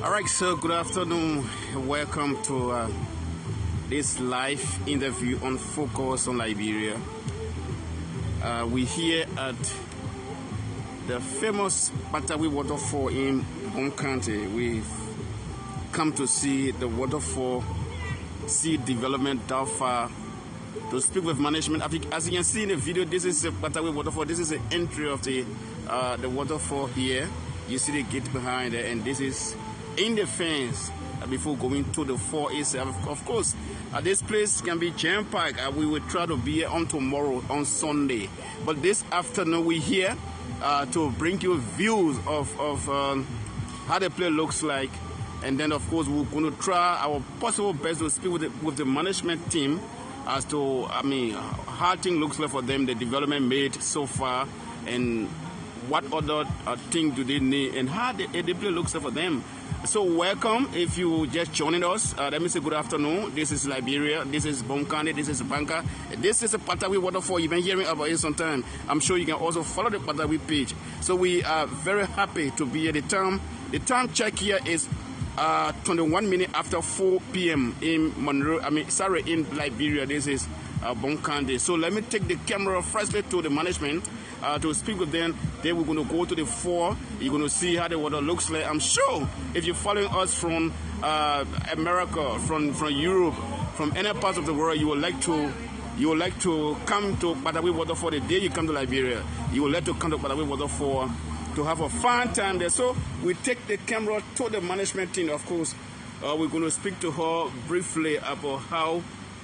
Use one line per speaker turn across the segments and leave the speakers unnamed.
All right, so good afternoon. Welcome to this live interview on Focus on Liberia. We're here at the famous KPATAWEE waterfall in Bom County. We've come to see the waterfall, see development that far, to speak with management. As you can see in the video, this is the KPATAWEE waterfall. This is the entry of the waterfall here. You see the gate behind it, and this is in the fence before going to the fall itself. Of course, this place can be jam-packed. We will try to be here on tomorrow, on Sunday. But this afternoon, we're here to bring you views of how the place looks like. And then, of course, we're going to try our possible best to speak with the management team as to, how things looks like for them, the development made so far, and what other things do they need, and how the place looks like for them. So welcome if you just joining us. Let me say good afternoon. This is Liberia. This is Bom County. This is Banka. This is a KPATAWEE waterfall. You've been hearing about it sometime. I'm sure you can also follow the KPATAWEE page. So we are very happy to be here. The time check here is 21 minutes after 4 p.m. in in Liberia. This is Bom County. So let me take the camera firstly to the management to speak with them. Then we're going to go to the fall. You're going to see how the water looks like. I'm sure if you're following us from America, from Europe, from any parts of the world, you would like to come to KPATAWEE waterfall the day you come to Liberia. You would like to come to KPATAWEE waterfall to have a fun time there. So we take the camera to the management team. Of course, we're going to speak to her briefly about how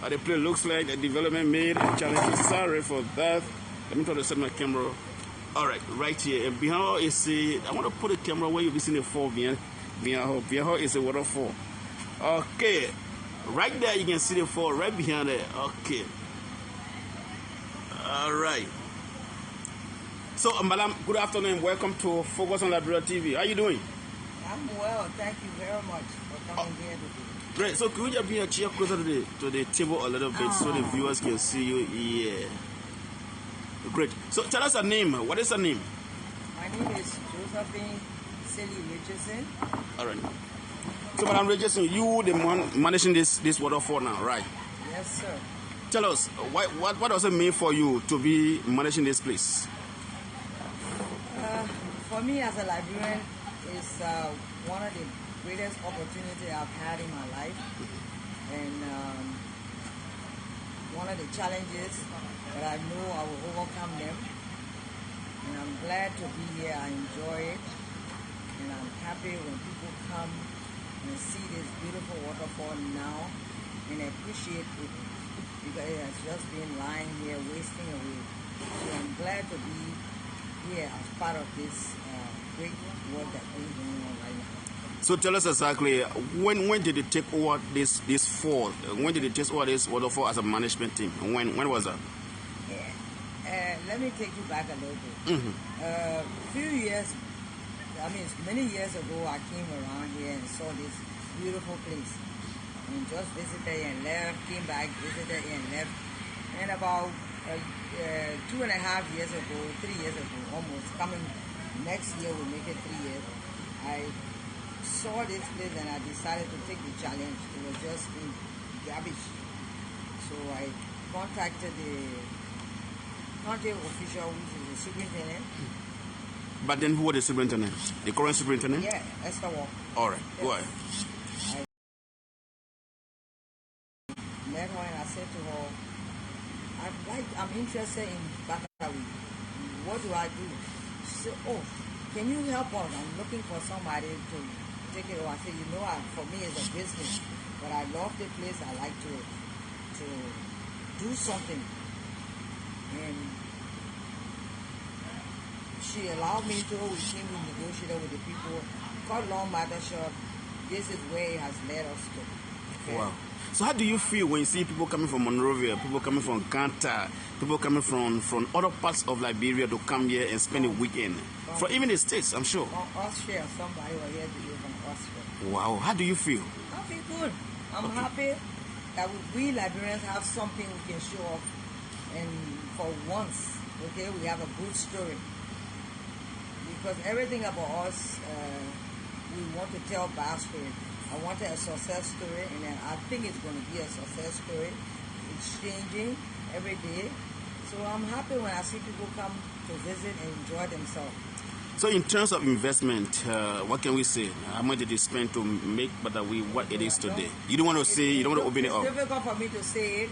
the place looks like, the development made, and challenges. Sorry for that. Let me try to set my camera. All right here. And behind her is I want to put the camera where you'll be seeing the fall behind her. Behind her is a waterfall. Okay. Right there you can see the fall right behind there. Okay. All right. So, Madam, good afternoon. Welcome to Focus on Liberia TV. How are you doing?
I'm well. Thank you very much for coming here today.
Great. So, could you just bring a chair closer to the table a little bit so the viewers can see you? Yeah. Great. So, tell us a name. What is her name?
My name is Josephine Silly Richardson.
All right. So, Madam Richardson, you the one managing this waterfall now, right?
Yes, sir.
Tell us, what does it mean for you to be managing this place?
For me as a Liberian, it's one of the greatest opportunities I've had in my life, and one of the challenges that I know I will overcome them, and I'm glad to be here. I enjoy it, and I'm happy when people come and see this beautiful waterfall now and appreciate it, because it has just been lying here wasting away. So I'm glad to be here as part of this great work that we're doing on right now.
So tell us exactly when did you take over this fall? When did you take over this waterfall as a management team? When was that?
Let me take you back a little bit. Few years, many years ago, I came around here and saw this beautiful place, and just visited and left, came back, visited and left, and about 2.5 years ago, 3 years ago, almost coming next year will make it 3 years, I saw this place and I decided to take the challenge. It was just in garbage. So I contacted the county official, which is the superintendent.
But then who was the superintendent? The current superintendent?
Yeah, Esther Walker.
All right,
yes.
Go ahead.
I met her and I said to her, I'm interested in KPATAWEE. What do I do? She said, oh, can you help us? I'm looking for somebody to take it over. I said, for me it's a business, but I love the place. I like to do something. And she allowed me to. We came to negotiate with the people. Cut long matter short, this is where it has led us to. Okay?
Wow. So how do you feel when you see people coming from Monrovia, people coming from Ganta, people coming from other parts of Liberia to come here and spend a weekend? For even the States, I'm sure.
From Austria, somebody was here to live from Austria.
Wow. How do you feel?
I feel good. I'm happy that we Liberians have something we can show off. And for once, okay, we have a good story. Because everything about us, we want to tell bad story. I wanted a success story, and then I think it's going to be a success story. It's changing every day. So I'm happy when I see people come to visit and enjoy themselves.
So in terms of investment, what can we say? How much did you spend to make KPATAWEE what it is today? You don't want to say, you don't want to open it up.
It's difficult for me to say it.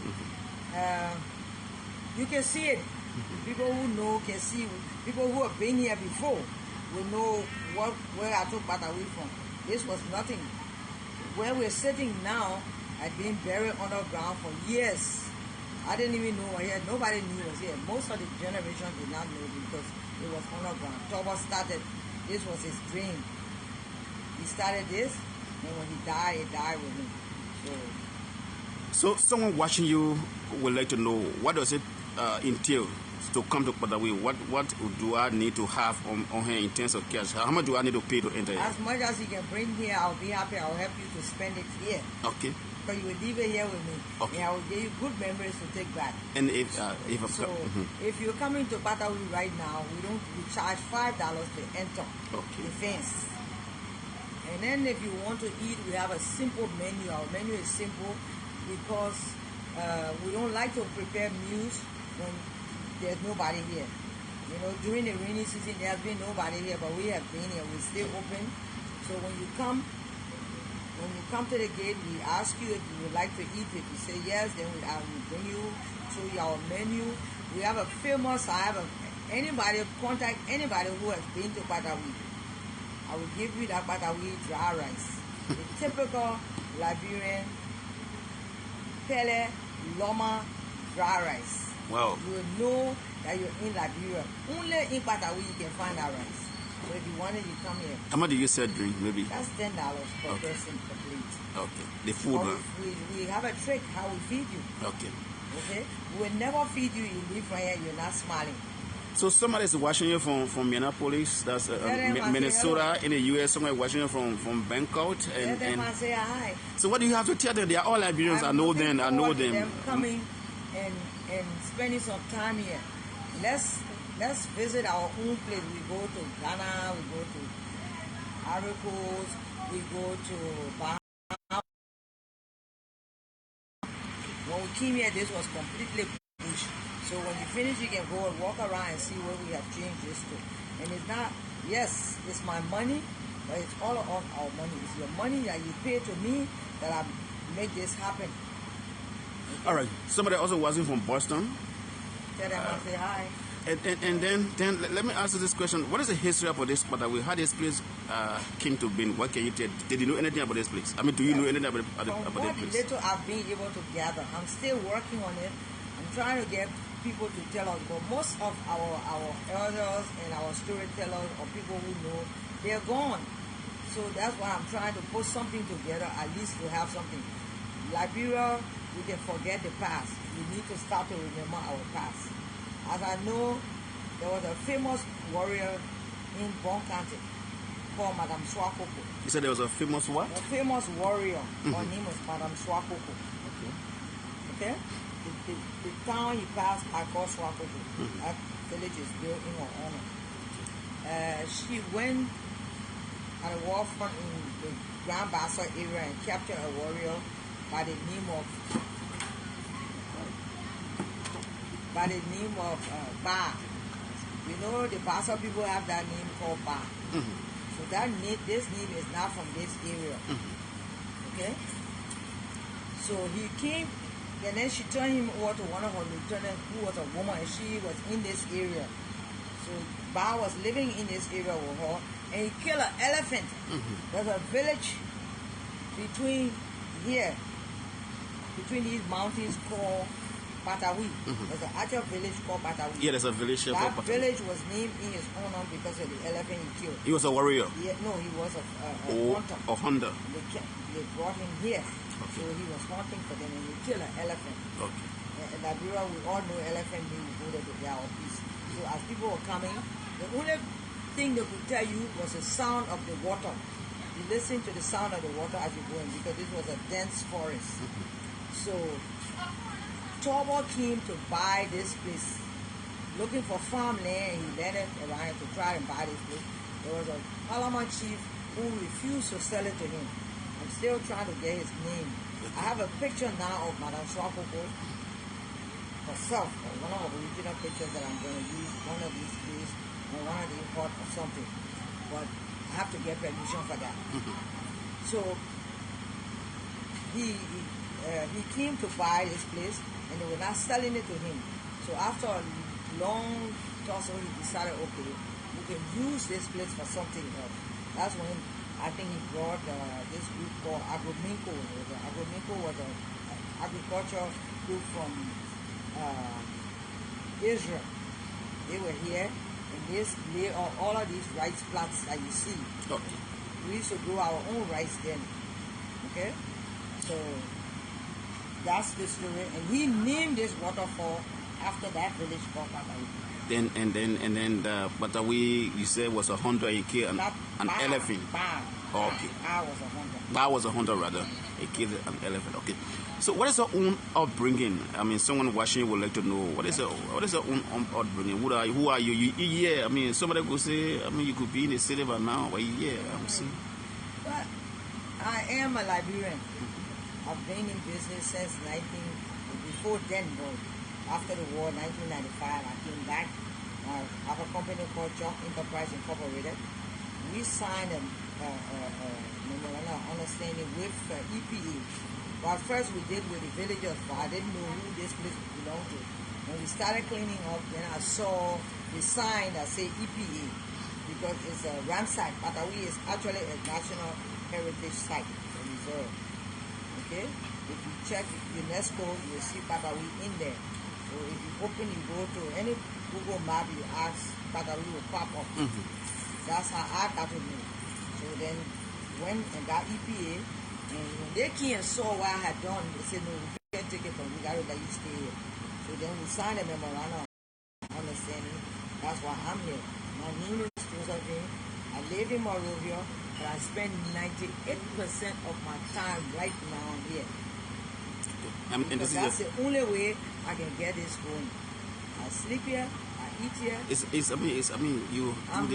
You can see it. People who know can see. People who have been here before will know where I took KPATAWEE from. This was nothing. Where we're sitting now had been buried underground for years. I didn't even know here. Nobody knew it was here. Most of the generation did not know because it was underground. Tobo started. This was his dream. He started this, and when he died with him.
So someone watching you would like to know, what does it entail to come to KPATAWEE? What do I need to have on hand in terms of cash? How much do I need to pay to enter here?
As much as you can bring here, I'll be happy. I'll help you to spend it here.
Okay.
Because you will leave it here with me.
Okay.
And I will give you good memories to take back.
And if
if you're coming to KPATAWEE right now, we charge $5 to enter the fence. And then if you want to eat, we have a simple menu. Our menu is simple because we don't like to prepare meals when there's nobody here. You know, during the rainy season, there's been nobody here, but we have been here. We stay open. So when you come to the gate, we ask you if you would like to eat. If you say yes, then we bring you to our menu. We have contact anybody who has been to KPATAWEE. I will give you that KPATAWEE dry rice. The typical Liberian Pele Loma dry rice.
Wow.
You will know that you're in Liberia. Only in KPATAWEE you can find that rice. So if you want it, you come here.
How much do you sell drink, maybe?
That's $10 per person per plate.
Okay. The food, man.
We have a trick how we feed you.
Okay.
Okay? We will never feed you. You leave from here, you're not smiling.
So somebody is watching you from Minneapolis, that's Minnesota in the U.S. Somebody watching you from Bangkok.
Let them say hi.
So what do you have to tell them? They are all Liberians. I know them.
Them coming and spending some time here. Let's visit our own place. We go to Ghana, we go to Ivory Coast, we go to Bahamas. When we came here, this was completely bush. So when you finish, you can go and walk around and see where we have changed this to. And it's not, yes, it's my money, but it's all of our money. It's your money that you pay to me that I make this happen. Okay?
All right. Somebody also wasn't from Boston.
Tell them I say hi.
And then let me ask you this question. What is the history about this KPATAWEE? How this place came to be? What can you tell? Did you know anything about this place? I mean, do you know anything about this place?
Little I've been able to gather. I'm still working on it. I'm trying to get people to tell us, but most of our elders and our storytellers or people who know, they're gone. So that's why I'm trying to put something together, at least to have something. Liberia, we can forget the past. We need to start to remember our past. As I know, there was a famous warrior in Bon County called Madame Swakoko.
You said there was a famous what?
A famous warrior. Her name was Madame Swakoko. Okay? The town he passed, I call Swakoko. That village is built in her honor. She went at a war front in the Grand Bassa area and captured a warrior by the name of Ba. You know, the Bassa people have that name called Ba. So this name is not from this area. Okay? So he came, and then she turned him over to one of her lieutenants who was a woman, and she was in this area. So Ba was living in this area with her, and he killed an elephant. There's a village between these mountains called KPATAWEE. There's an actual village called KPATAWEE.
Yeah, there's a village called KPATAWEE.
That village was named in his honor because of the elephant he killed.
He was a warrior?
Yeah, no, he was a hunter.
A hunter.
They brought him here. So he was hunting for them and he killed an elephant.
Okay.
In Liberia, we all know elephant means go to their peace. So as people were coming, the only thing they could tell you was the sound of the water. You listen to the sound of the water as you go in because this was a dense forest. So Tobo came to buy this place, looking for farmland, and he landed around to try and buy this place. There was a Parliament chief who refused to sell it to him. I'm still trying to get his name. I have a picture now of Madame Swakoko herself, one of the original pictures that I'm going to use one of these days on one of the hot or something. But I have to get permission for that. So he came to buy this place, and they were not selling it to him. So after a long tussle, he decided, okay, we can use this place for something else. That's when I think he brought this group called Agrominco. Agrominco was an agriculture group from Israel. They were here, and this lay all of these rice plants that you see.
Okay.
We used to grow our own rice then. Okay, so that's the story. And he named this waterfall after that village called KPATAWEE.
And then the KPATAWEE, you said, was a hunter. He killed an elephant. Okay.
I was a hunter.
That was a hunter rather. He killed an elephant. Okay. So what is your own upbringing? I mean, someone watching would like to know what is your own upbringing? Who are you? Yeah. I mean, somebody could say, I mean, you could be in the city by now, but yeah, I'm saying.
But I am a Liberian. I've been in business since before then, though. After the war, 1995, I came back. I have a company called Jock Enterprise Incorporated. We signed a memorandum of understanding with EPA. Well, first we did with the villagers, but I didn't know who this place belonged to. When we started cleaning up, then I saw the sign that said EPA, because it's a Ramsar. KPATAWEE is actually a national heritage site, a reserve. Okay? If you check UNESCO, you'll see KPATAWEE in there. So if you go to any Google map, you ask, KPATAWEE will pop up. That's how I got to know. So then when I got EPA, and when they came and saw what I had done, they said, no, we can't take it from you, we got to let you stay here. So then we signed a memorandum of understanding. That's why I'm here. My name is Josephine. I live in Monrovia, but I spend 98% of my time right now here. Because that's the only way I can get this going. I sleep here, I eat here. I'm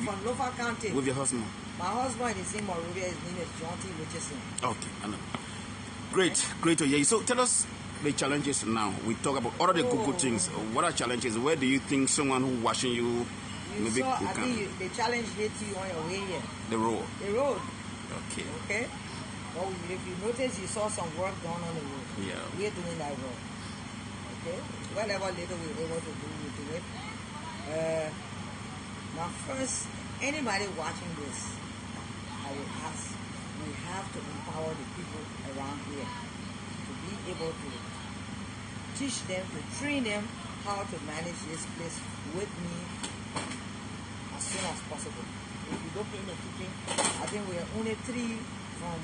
from Lofa County.
With your husband?
My husband is in Monrovia. His name is John T. Richardson.
Okay, I know. Great to hear you. So tell us the challenges now. We talk about all of the good things. What are challenges? Where do you think someone who watching you maybe
I think the challenge hit you on your way here.
The road.
Okay. Well, if you notice, you saw some work done on the road.
Yeah.
We're doing that work. Okay. Whatever little we're able to do, we do it. Now, first, anybody watching this, I will ask, we have to empower the people around here to be able to teach them, to train them how to manage this place with me as soon as possible. If you look in the cooking, I think we are only 3 from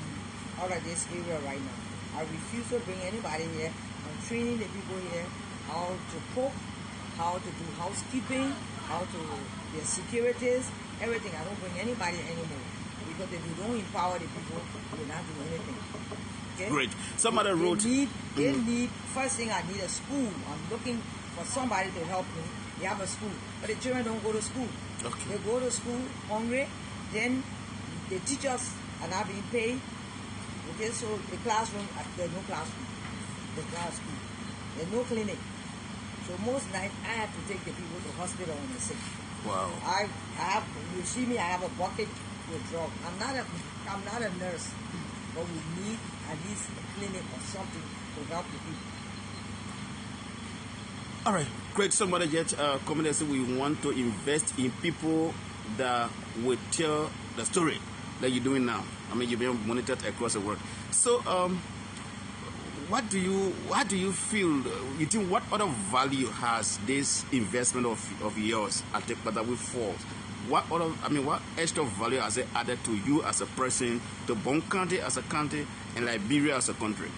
out of this area right now. I refuse to bring anybody here. I'm training the people here how to cook, how to do housekeeping, how to be securities, everything. I don't bring anybody anymore. Because if you don't empower the people, you will not do anything. Okay?
Great. Somebody wrote.
They need, first thing I need a school. I'm looking for somebody to help me. They have a school. But the children don't go to school.
Okay.
They go to school hungry, then the teachers are not being paid. Okay, so the classroom, there's no classroom. There's not a school. There's no clinic. So most nights I have to take the people to hospital when they're sick.
Wow.
I have, you see me, I have a bucket with drugs. I'm not a nurse, but we need at least a clinic or something to help the people.
All right, great. Somebody yet comment said we want to invest in people that will tell the story that you're doing now. I mean, you're being monitored across the world. So, what do you feel? You think what other value has this investment of yours at the KPATAWEE Falls? What extra value has it added to you as a person, to Bon County as a county, and Liberia as a country?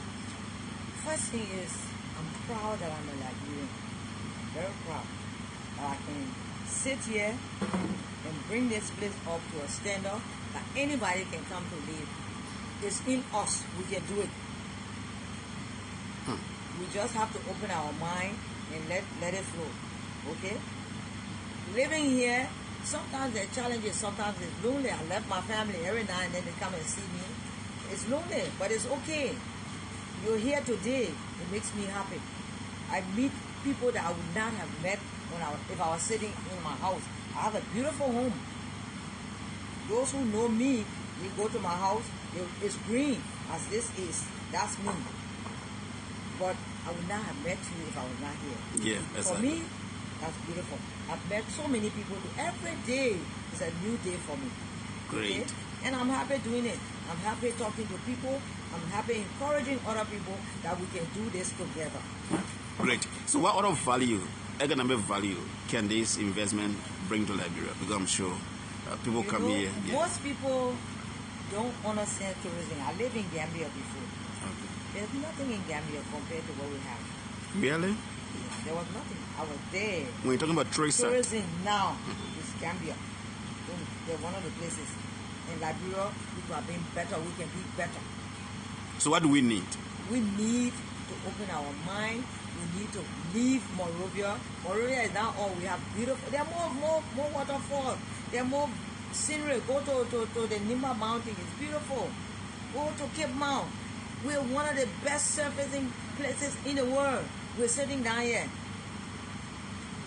First thing is, I'm proud that I'm a Liberian. Very proud that I can sit here and bring this place up to a standard that anybody can come to live. It's in us. We can do it. We just have to open our mind and let it flow. Okay? Living here sometimes there are challenges, sometimes it's lonely. I left my family every now and then, they come and see me. It's lonely, but it's okay. You're here today, it makes me happy. I meet people that I would not have met if I was sitting in my house. I have a beautiful home. Those who know me, you go to my house, it's green as this is. That's me. But I would not have met you if I was not here.
Yeah, exactly.
For me, that's beautiful. I've met so many people. Every day is a new day for me.
Great.
Okay? And I'm happy doing it. I'm happy talking to people. I'm happy encouraging other people that we can do this together.
Great. So what other value, economic value, can this investment bring to Liberia? Because I'm sure people come here. Yeah.
Most people don't understand tourism. I lived in Gambia before.
Okay.
There's nothing in Gambia compared to what we have.
Really?
Yeah, there was nothing. I was there.
When you're talking about
tourism now is Gambia. They're one of the places. In Liberia, people are being better. We can be better.
So what do we need?
We need to open our mind. We need to leave Monrovia. Monrovia is now all we have. Beautiful. There are more waterfalls. There are more scenery. Go to the Nimba Mountain. It's beautiful. Go to Cape Mount. We're one of the best surfacing places in the world. We're sitting down here.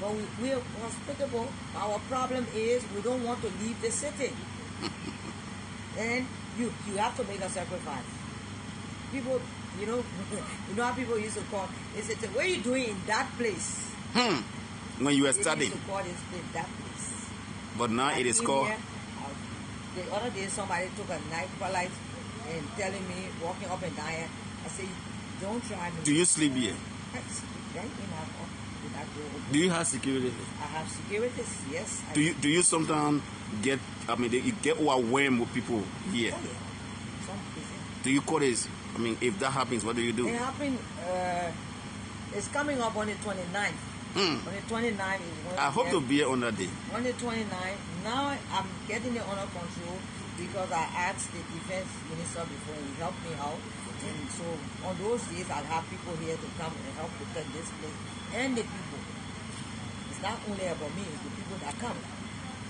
But we're hospitable. Our problem is we don't want to leave the city. And you have to make a sacrifice. People, you know how people used to call, they said, what are you doing in that place?
When you were studying.
They used to call this place that place.
But now it is called.
Here, the other day somebody took a knife life and telling me, walking up and down here, I said, don't try me.
Do you sleep here?
I sleep right in my home.
Do you have security?
I have security, yes.
Do you sometimes get, you get overwhelmed with people here?
Oh yeah. Some people.
Do you call this, if that happens, what do you do?
It happened, it's coming up on the 29th. On the 29th is when
I hope to be here on that day.
On the 29th, now I'm getting it under control because I asked the defense minister before he helped me out. And so on those days, I'll have people here to come and help protect this place and the people. It's not only about me, it's the people that come.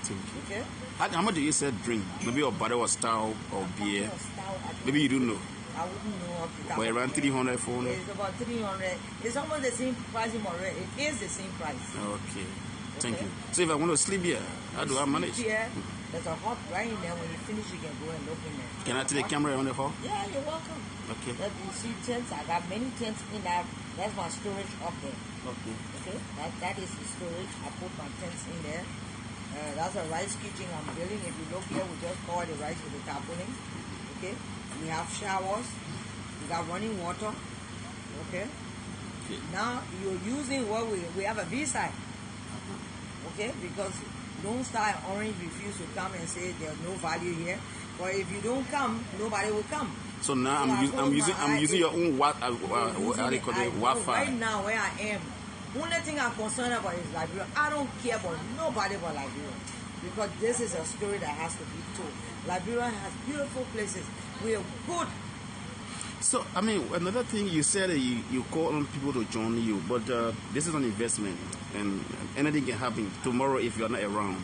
Thank you.
Okay?
How much do you say drink? Maybe your bottle of stout or beer? Maybe you don't know.
I wouldn't know.
But around 300, 400?
It's about 300. It's almost the same price in Monterey. It is the same price.
Okay. Thank you. So if I want to sleep here, how do I manage?
Here, there's a hut right in there. When you finish, you can go and look in there.
Can I take the camera on the hall?
Yeah, you're welcome.
Okay.
You see tents. I got many tents in there. That's my storage up there.
Okay.
Okay. That is the storage. I put my tents in there. That's a rice kitchen I'm building. If you look here, we just cover the rice with the tarpaulin. Okay. We have showers. We got running water. Okay. Now you're using what we have a V-side. Okay, because don't start orange refuse to come and say there's no value here. But if you don't come, nobody will come.
So now I'm using your own Wi-Fi.
Right now where I am, only thing I'm concerned about is Liberia. I don't care about nobody but Liberia. Because this is a story that has to be told. Liberia has beautiful places. We are good.
So, another thing you said, you call on people to join you, but this is an investment, and anything can happen tomorrow if you're not around.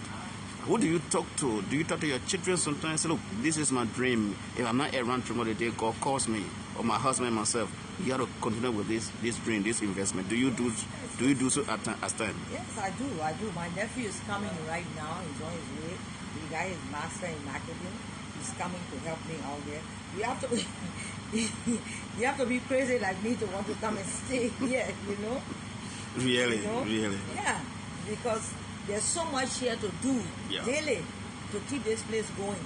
Who do you talk to? Do you talk to your children sometimes? Say, look, this is my dream. If I'm not around tomorrow, the day God calls me, or my husband and myself, you have to continue with this dream, this investment. Do you do so at time?
Yes, I do. My nephew is coming right now. He's on his way. The guy is master in marketing. He's coming to help me out there. You have to you have to be crazy like me to want to come and stay here,
Really?
Really? Yeah, because there's so much here to do daily to keep this place going,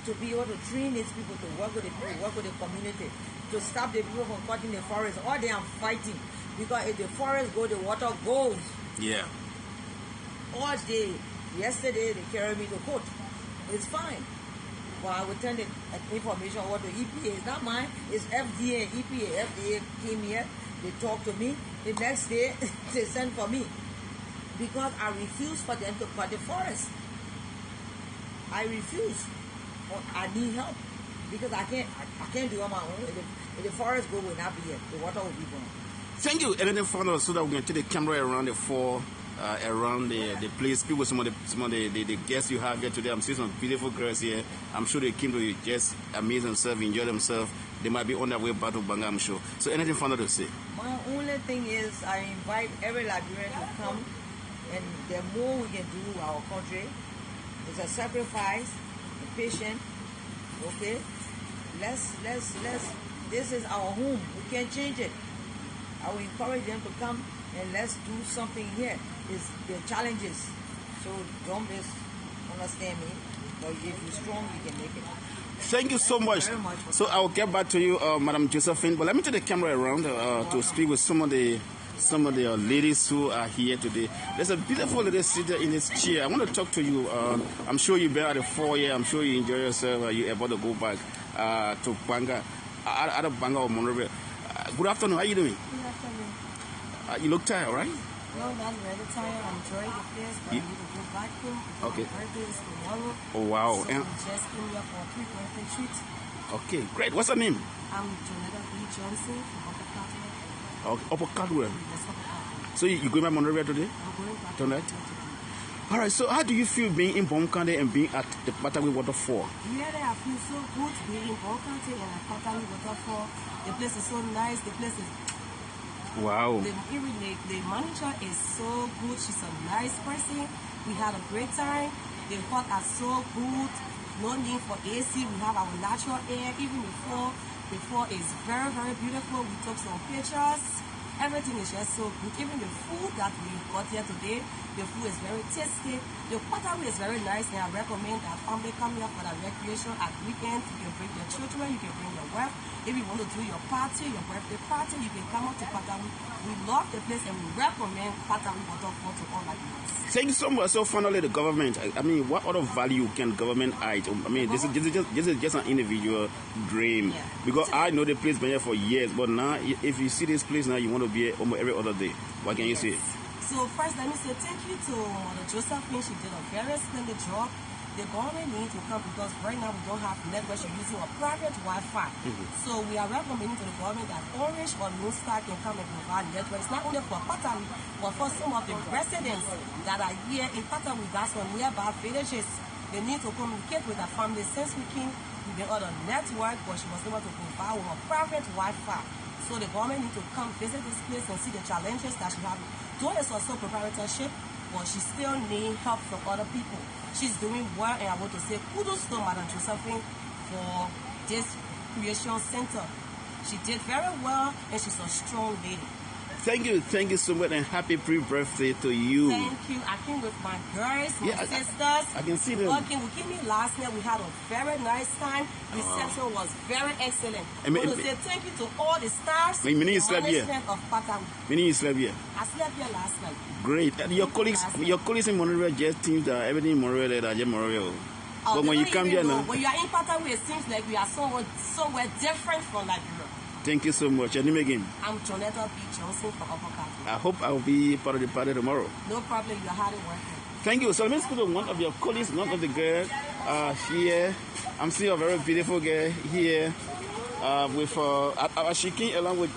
to be able to train these people to work with the people, work with the community, to stop the people from cutting the forest. All day I'm fighting because if the forest goes, the water goes.
Yeah.
All day. Yesterday they carried me to court. It's fine. Well, I will turn the information over to EPA. It's not mine. It's FDA and EPA. FDA came here. They talked to me. The next day, they sent for me. Because I refuse for them to cut the forest. I refuse. I need help. Because I can't do it on my own. If the forest go, will not be here. The water will be gone.
Thank you. Anything further so that we can take the camera around the 4 around the place. Speak with some of the guests you have here today. I'm seeing some beautiful girls here. I'm sure they came to just amaze themselves, enjoy themselves. They might be on their way back to Banga, I'm sure. So anything further to say?
My only thing is I invite every Liberian to come, and the more we can do our country, it's a sacrifice, a patient, okay? Let's, this is our home. We can't change it. I will encourage them to come and let's do something here. It's the challenges. So don't misunderstand me. But if you're strong, you can make it.
Thank you so much. So I'll get back to you, Madam Josephine. But let me take the camera around to speak with some of the ladies who are here today. There's a beautiful lady sitting in this chair. I want to talk to you. I'm sure you've been at the 4 year. I'm sure you enjoy yourself. You're about to go back to Banga, out of Banga or Monrovia. Good afternoon. How are you doing?
Good afternoon.
You look tired, right?
No, not really tired. I'm enjoying the place, but I need to go back home.
Okay.
My birthday is tomorrow.
Oh, wow.
So we just came here for a pre-birthday treat.
Okay, great. What's your name?
I'm Jonetta B. Johnson from Upper KPATAWEE.
Okay, Upper Caldwell.
Yes, Upper KPATAWEE.
So you going back to Monrovia today?
I'm going back
Tonight?
today.
All right, so how do you feel being in Bomkande and being at the KPATAWEE Waterfall?
Really, I feel so good being in Bomkande and at KPATAWEE Waterfall. The place is so nice. The place is...
Wow.
The manager is so good. She's a nice person. We had a great time. The hot are so good. No need for AC. We have our natural air. Even before it's very, very beautiful. We took some pictures. Everything is just so good. Even the food that we got here today, the food is very tasty. The KPATAWEE is very nice, and I recommend that family come here for the recreation at weekend. You can bring your children, you can bring your wife. If you want to do your party, your birthday party, you can come up to KPATAWEE. We love the place and we recommend KPATAWEE Waterfall to all Liberians.
Thank you so much. So finally, the government. I mean, what other value can government add? I mean, this is just an individual dream. Yeah. Because I know the place been here for years, but now if you see this place now, you want to be here almost every other day. What can you say?
So first, let me say thank you to Mother Josephine. She did a very splendid job. The government needs to come because right now we don't have network. She's using a private Wi-Fi. So we are recommending to the government that Orange or New Star can come and provide network. It's not only for KPATAWEE, but for some of the residents that are here in KPATAWEE, that's from nearby villages. They need to communicate with their family. Since we've been on a network, but she was able to provide with a private Wi-Fi. So the government needs to come visit this place and see the challenges that she has. Though it's also proprietorship, but she still needs help from other people. She's doing well, and I want to say kudos to Madam Josephine for this creation center. She did very well, and she's a strong lady.
Thank you so much, and happy pre-birthday to you.
Thank you. I came with my girls, my sisters.
I can see them.
Okay, we came in last year. We had a very nice time. Reception was very excellent. I want to say thank you to all the staffs.
Many you slept here.
Of KPATAWEE.
Many you slept here.
I slept here last night.
Great. And your colleagues in Monrovia just think that everything in Monrovia is just Monrovia. But when you come here now,
when you are in KPATAWEE, it seems like we are somewhere different from Liberia.
Thank you so much. Your name again?
I'm Jonetta B. Johnson from Upper KPATAWEE.
I hope I will be part of the party tomorrow.
No problem. You're hard working.
Thank you. So let me speak to one of your colleagues, one of the girls here. I'm seeing a very beautiful girl here with she came along with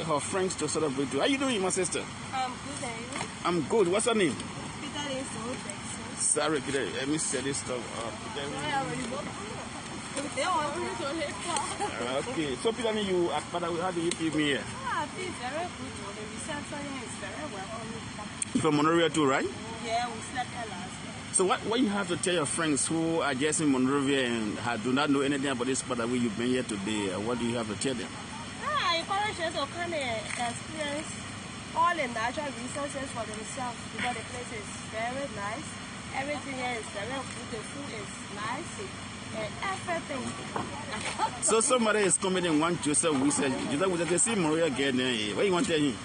her friends to celebrate. How you doing, my sister?
I'm good, and you?
I'm good. What's her name?
Peter.
Sorry, Peter. Let me set this stuff up. Okay, so Peter, you at KPATAWEE, how do you feel me here?
I feel very good. The reception is very well.
You're from Monrovia too, right?
Yeah, we slept here last night.
So what you have to tell your friends who are just in Monrovia and do not know anything about this KPATAWEE you've been here today? What do you have to tell them?
I encourage them to come and experience all the natural resources for themselves because the place is very nice. Everything here is very good. The food is nice. And everything.
So somebody is coming and want Joseph Wilson. Joseph Wilson, they see Monrovia again. What do you want to tell him?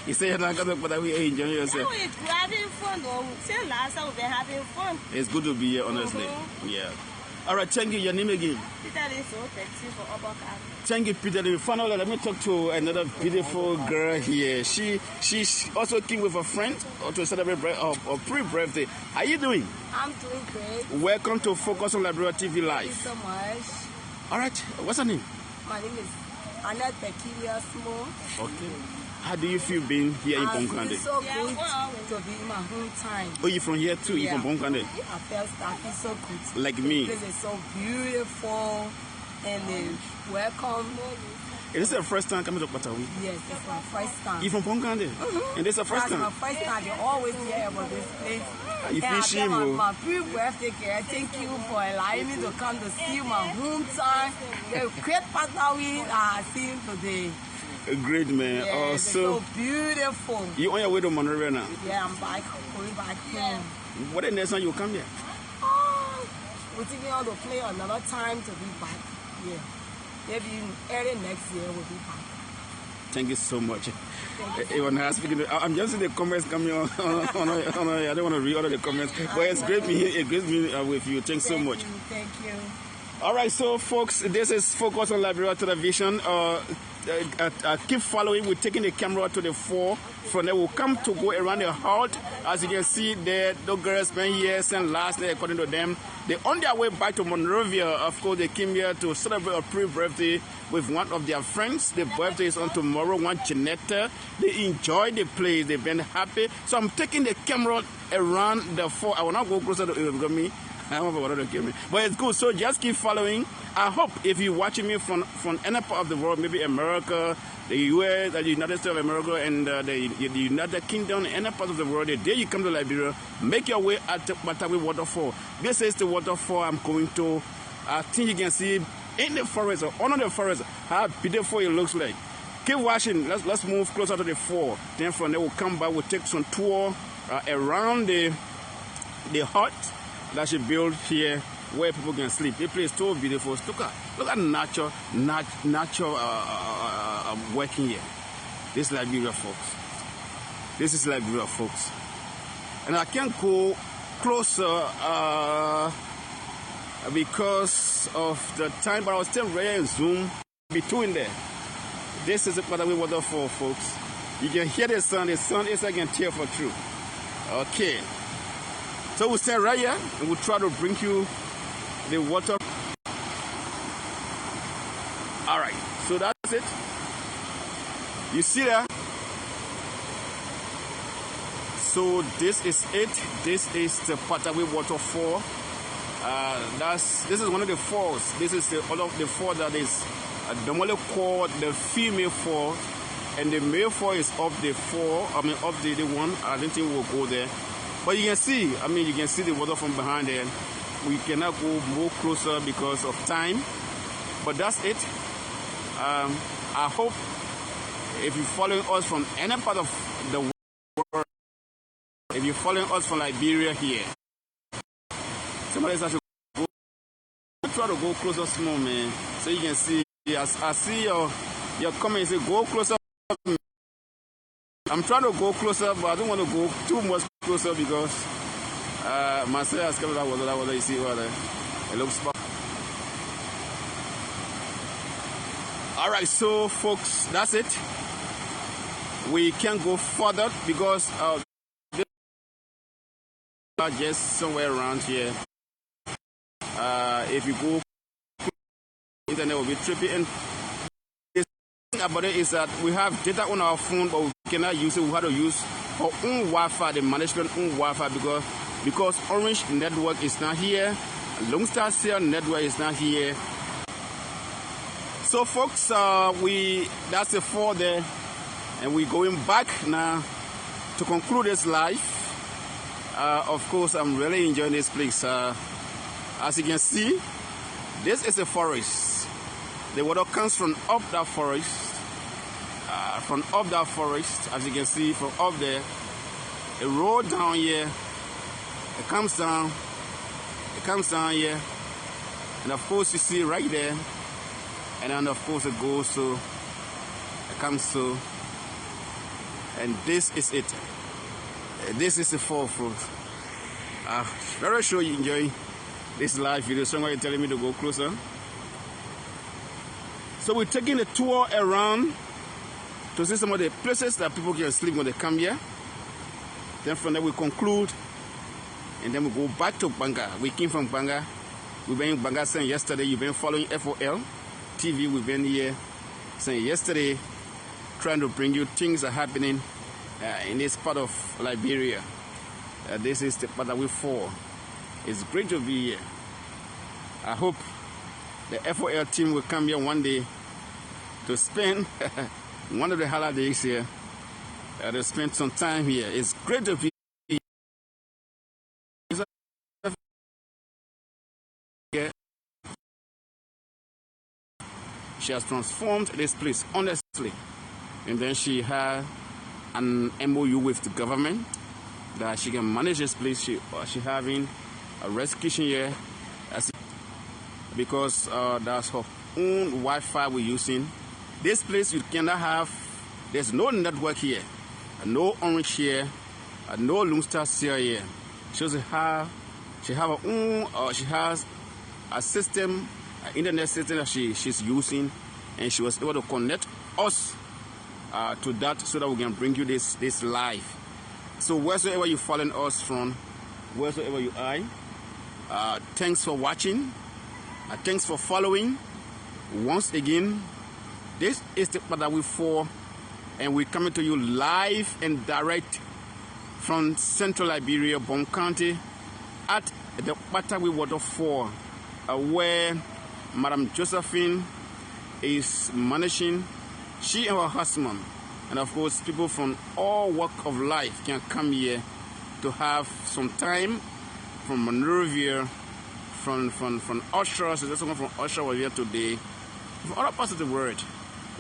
He said you're not going to KPATAWEE enjoying yourself.
We're having fun though. Since last time we've been having fun.
It's good to be here, honestly. Yeah. All right, thank you. Your name again?
Peter for Upper KPATAWEE.
Thank you, Peter. Finally, let me talk to another beautiful girl here. She also came with a friend to celebrate her pre-birthday. How are you doing?
I'm doing great.
Welcome to Focus on Liberia TV Live.
Thank you so much.
All right, what's her name?
My name is Annette Peculiar Small.
Okay. How do you feel being here in Bonkande?
It's so good to be in my hometown.
Oh, you from here too?
Yeah.
You from Bonkande?
I feel so good.
Like me.
This is so beautiful and welcome.
Is this the first time coming to KPATAWEE?
Yes, it's my first time.
You from Bonkande? And this is the first time?
That's my first time. They always hear about this place.
You feel shame,
my pre-birthday care. Thank you for allowing me to come to see my hometown. The great KPATAWEE I see today.
Great, man.
Yeah, it's so beautiful.
You on your way to Monrovia now?
Yeah, I'm going back home.
What the next time you come here?
We're thinking how to play another time to be back. Yeah. Maybe early next year we'll be back.
Thank you so much. I'm just in the comments coming on. I don't want to read all of the comments, but it's great being with you. Thanks so much.
Thank you.
All right, so folks, this is Focus on Liberia Television. Keep following. We're taking the camera to the fore. From there, we'll come to go around the halt. As you can see there, the girls been here since last night, according to them. They're on their way back to Monrovia. Of course, they came here to celebrate a pre-birthday with one of their friends. The birthday is on tomorrow, one Janetta. They enjoy the place. They've been happy. So I'm taking the camera around the fore. I will not go closer to me. I don't know what to give me. But it's good. So just keep following. I hope if you're watching me from any part of the world, maybe America, the US, the United States of America, and the United Kingdom, any part of the world, the day you come to Liberia, make your way at the KPATAWEE waterfall. This is the waterfall I'm going to. I think you can see in the forest or under the forest how beautiful it looks like. Keep watching. Let's move closer to the fall. Then from there we'll come back. We'll take some tour around the hut that she built here where people can sleep. The place is so beautiful. Look at natural working here. This is Liberia, folks. This is Liberia, folks. And I can't go closer because of the time, but I was still ready in Zoom between there. This is the KPATAWEE waterfall, folks. You can hear the sun. The sun is like a tear for true. Okay. So we'll stand right here and we'll try to bring you the water. All right, so that's it. You see that? So this is it. This is the KPATAWEE waterfall. This is one of the falls. This is the other the fall that is normally called the female fall, and the male fall is up the fall. I mean up the one. I don't think we'll go there. But you can see, you can see the water from behind there. We cannot go more closer because of time. But that's it. I hope if you're following us from any part of the world, if you're following us from Liberia here, somebody has to go. Try to go closer small, man. So you can see, I see your comments, say go closer. I'm trying to go closer, but I don't want to go too much closer because my son has come that water, you see what it looks fun. All right, so folks, that's it. We can't go further because this is just somewhere around here. If you go, internet will be trippy. And the thing about it is that we have data on our phone, but we cannot use it. We have to use our own Wi-Fi, the management own Wi-Fi, because Orange network is not here, Lone Star Cell network is not here. So folks, that's the fall there, and we're going back now to conclude this live. Of course, I'm really enjoying this place. As you can see, this is a forest. The water comes from up that forest. As you can see, from up there, a road down here. It comes down here, and of course you see right there, and then of course it goes to, it comes to, and this is it. This is the fall, folks. Very sure you enjoy this live video. Somebody telling me to go closer. So we're taking a tour around to see some of the places that people can sleep when they come here. Then from there we conclude, and then we go back to Banga. We came from Banga. We've been in Banga since yesterday. You've been following FOL TV. We've been here since yesterday. trying to bring you things that are happening in this part of Liberia. This is the KPATAWEE 4. It's great to be here. I hope the FOL team will come here one day to spend one of the holidays here, to spend some time here. It's great to be here. She has transformed this place, honestly. And then she had an MOU with the government that she can manage this place. She having a rescue kitchen here, because that's her own Wi-Fi we're using. This place you cannot have. There's no network here, no orange here, no Loomstar here. She have her own. She has a system, an internet system that she's using, and she was able to connect us to that so that we can bring you this live. So wheresoever you're following us from, wheresoever you are, thanks for watching. Thanks for following. Once again, this is the KPATAWEE 4, and we're coming to you live and direct from Central Liberia, Bon County, at the KPATAWEE Waterfall, where Madam Josephine is managing. She and her husband, and of course people from all walk of life, can come here to have some time. From Monrovia, from Usher, so there's someone from Usher was here today, from other parts of the world.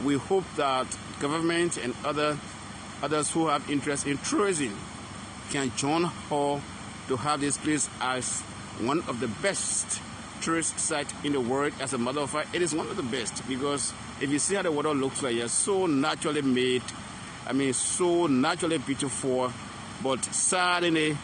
We hope that government and others who have interest in tourism can join her to have this place as one of the best tourist sites in the world. As a matter of fact, it is one of the best, because if you see how the water looks like, it's so naturally made. I mean, so naturally beautiful, but sadly,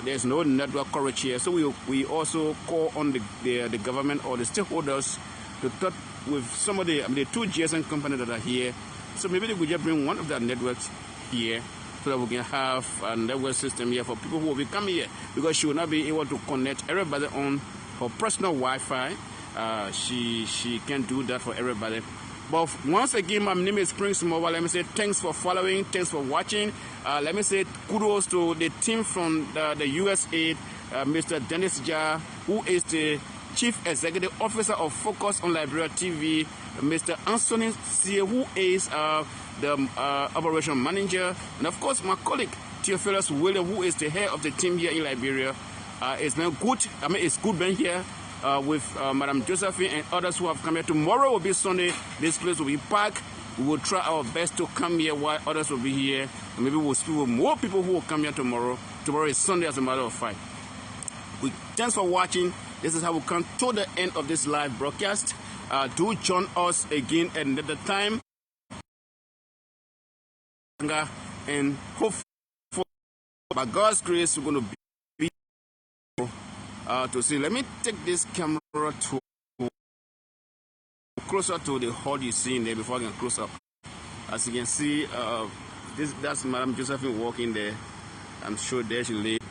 there's no network coverage here. So we also call on the government or the stakeholders to talk with some of the two GSM companies that are here. So maybe they could just bring one of their networks here so that we can have a network system here for people who will be coming here, because she will not be able to connect everybody on her personal Wi-Fi. She can do that for everybody. But once again, my name is Prince Mobile. Let me say thanks for following, thanks for watching. Let me say kudos to the team from the USA, Mr. Dennis Jar, who is the Chief Executive Officer of Focus on Liberia TV, Mr. Anthony C, who is the Operation Manager, and of course my colleague Theophilus William, who is the head of the team here in Liberia. It's now good. I mean, it's good being here with Madam Josephine and others who have come here. Tomorrow will be Sunday. This place will be packed. We will try our best to come here while others will be here. And maybe we'll speak with more people who will come here tomorrow. Tomorrow is Sunday, as a matter of fact. Thanks for watching. This is how we come to the end of this live broadcast. Do join us again at another time. And hopefully, by God's grace, we're going to be to see. Let me take this camera to closer to the hall you see in there before I can close up. As you can see, that's Madam Josephine walking there. I'm sure there she lives.